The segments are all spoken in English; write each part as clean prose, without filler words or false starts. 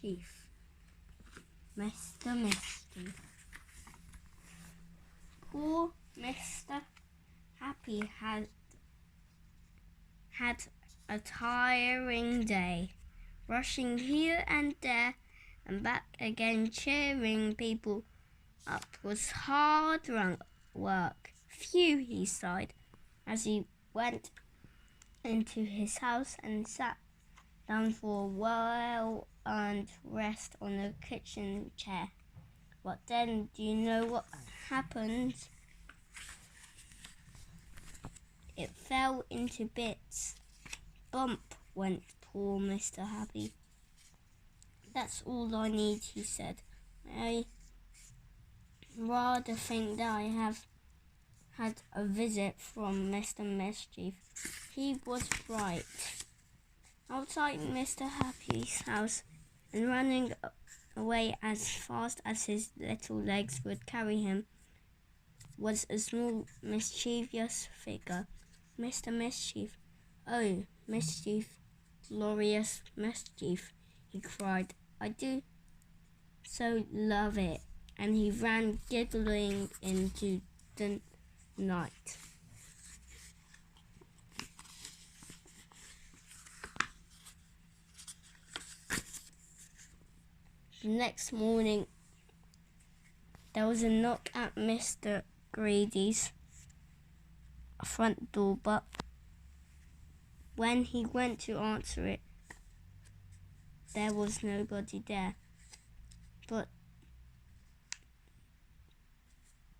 Mischief. Mr. Mischief. Poor Mr. Happy had a tiring day, rushing here and there and back again. Cheering people up was hard work. Phew, he sighed as he went into his house and sat down for a well-earned rest on the kitchen chair. But then, do you know what happened? It fell into bits. Bump went poor Mr. Happy. That's all I need, he said. I rather think that I have had a visit from Mr. Mischief. He was right. Outside Mr. Happy's house and running away as fast as his little legs would carry him was a small mischievous figure. Mr. Mischief, oh, Mischief, glorious Mischief, he cried. I do so love it. And he ran giggling into the night. The next morning, there was a knock at Mr. Greedy's front door, but when he went to answer it, there was nobody there. But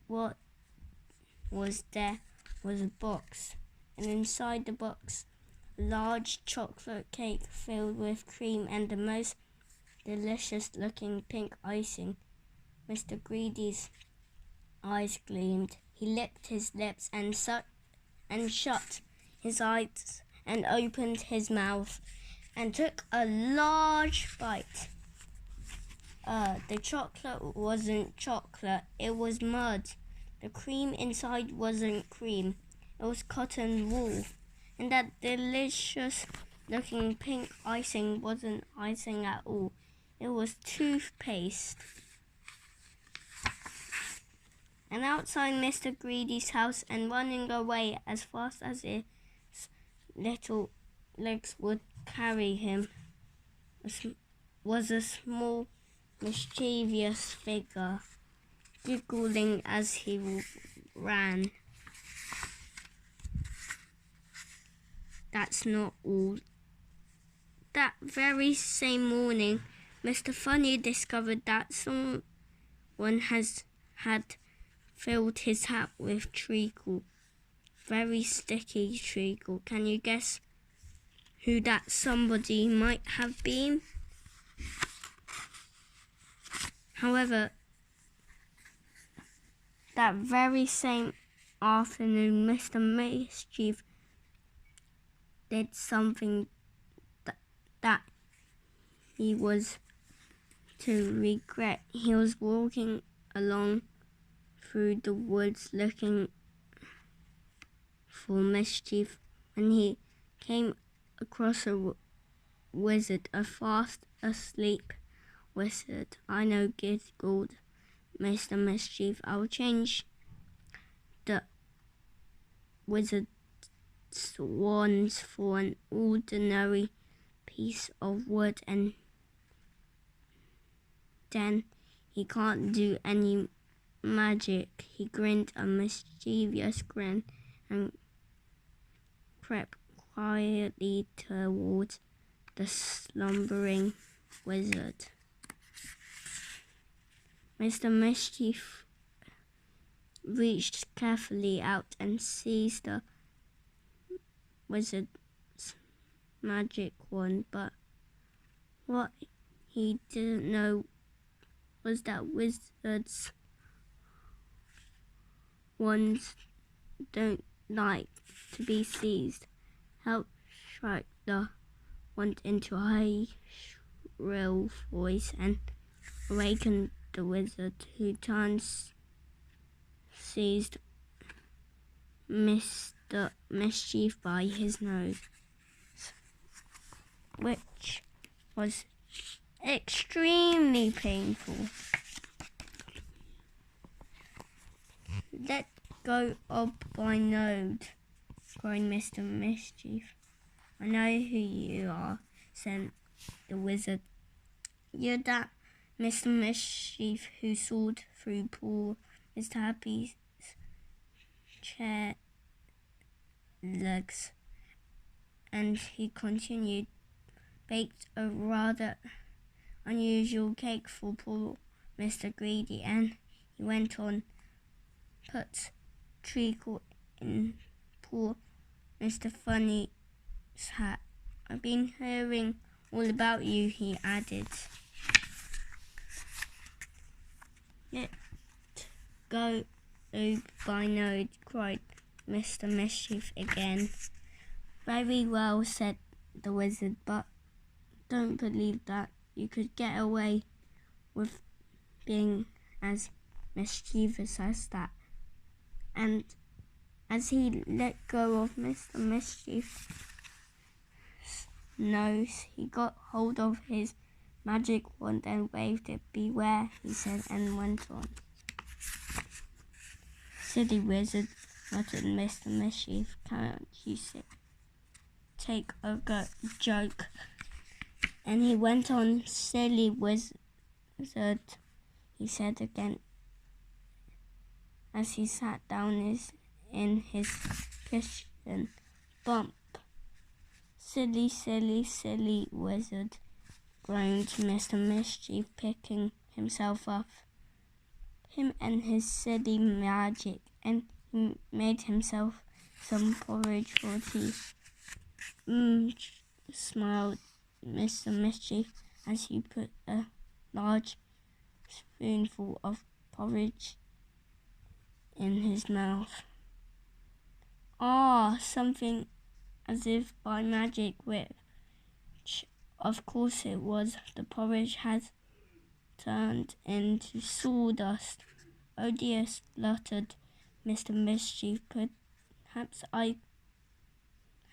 what was there was a box, and inside the box, a large chocolate cake filled with cream and the most delicious-looking pink icing. Mr. Greedy's eyes gleamed. He licked his lips and shut his eyes and opened his mouth and took a large bite. The chocolate wasn't chocolate, it was mud. The cream inside wasn't cream, it was cotton wool. And that delicious-looking pink icing wasn't icing at all. It was toothpaste. And outside Mr. Greedy's house and running away as fast as his little legs would carry him was a small, mischievous figure, giggling as he ran. That's not all. That very same morning, Mr. Funny discovered that someone had filled his hat with treacle. Very sticky treacle. Can you guess who that somebody might have been? However, that very same afternoon, Mr. Mischief did something that he was to regret. He was walking along through the woods looking for Mischief when he came across a wizard, a fast asleep wizard. I know, giggled Mr. Mischief. I'll change the wizard's wands for an ordinary piece of wood, and then he can't do any magic. He grinned a mischievous grin and crept quietly towards the slumbering wizard. Mr. Mischief reached carefully out and seized the wizard's magic wand, but what he didn't know was that wizards' wands don't like to be seized. Help strike the wand into a high, shrill voice and awakened the wizard, who seized Mr. Mischief by his nose, which was extremely painful. Let go of my node, cried Mr. Mischief. I know who you are, said the wizard. You're that Mr. Mischief who soared through poor Mr. Happy's chair legs. And he continued, baked a rather unusual cake for poor Mr. Greedy, and he went on, put treacle in poor Mr. Funny's hat. I've been hearing all about you, he added. Let go by node, cried Mr. Mischief again. Very well, said the wizard, but don't believe that you could get away with being as mischievous as that. And as he let go of Mr. Mischief's nose, he got hold of his magic wand and waved it. Beware, he said, and went on. Silly wizard, muttered Mr. Mischief. Can't you take a joke? And he went on. Silly wizard, he said again, as he sat down in his cushion. Bump. Silly, silly, silly wizard, groaned Mr. Mischief, picking himself up. Him and his silly magic, and he made himself some porridge for tea. Smiled Mr. Mischief as he put a large spoonful of porridge in his mouth. Something as if by magic, which of course it was. The porridge had turned into sawdust. Oh dear, spluttered Mr. Mischief. Perhaps I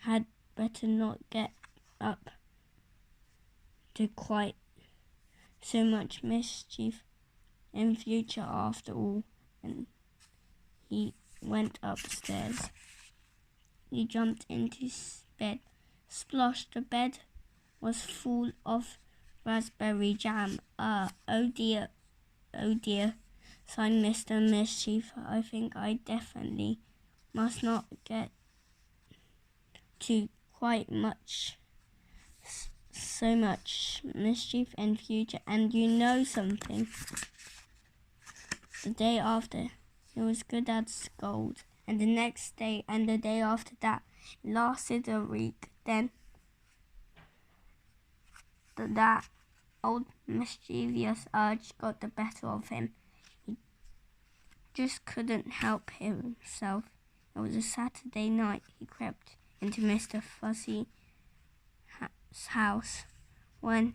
had better not get up to quite so much mischief in future after all. And he went upstairs. He jumped into bed. Splosh, the bed was full of raspberry jam. Oh dear, sighed Mr. Mischief. I think I definitely must not get to quite so much mischief in future. And you know something? The day after, he was good at scold. And the next day, and the day after that, it lasted a week. Then that old mischievous urge got the better of him. He just couldn't help himself. It was a Saturday night. He crept into Mr. Fuzzy's house when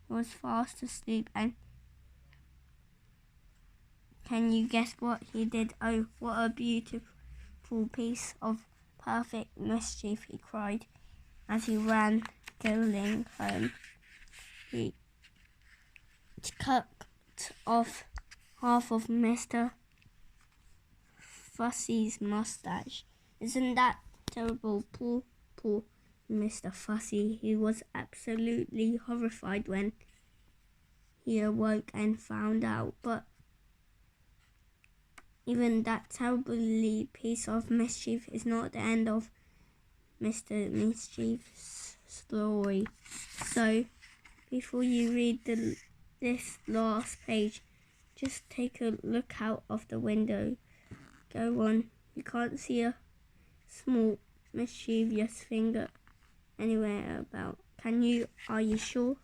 he was fast asleep, and can you guess what he did? Oh, what a beautiful piece of perfect mischief, he cried as he ran giggling home. He cut off half of Mr. Fuzzy's mustache. Isn't that terrible? Poor Mr. Fuzzy. He was absolutely horrified when he awoke and found out. But even that terribly piece of mischief is not the end of Mr. Mischief's story. So, before you read this last page, just take a look out of the window. Go on. You can't see a small mischievous finger anywhere about. Can you? Are you sure?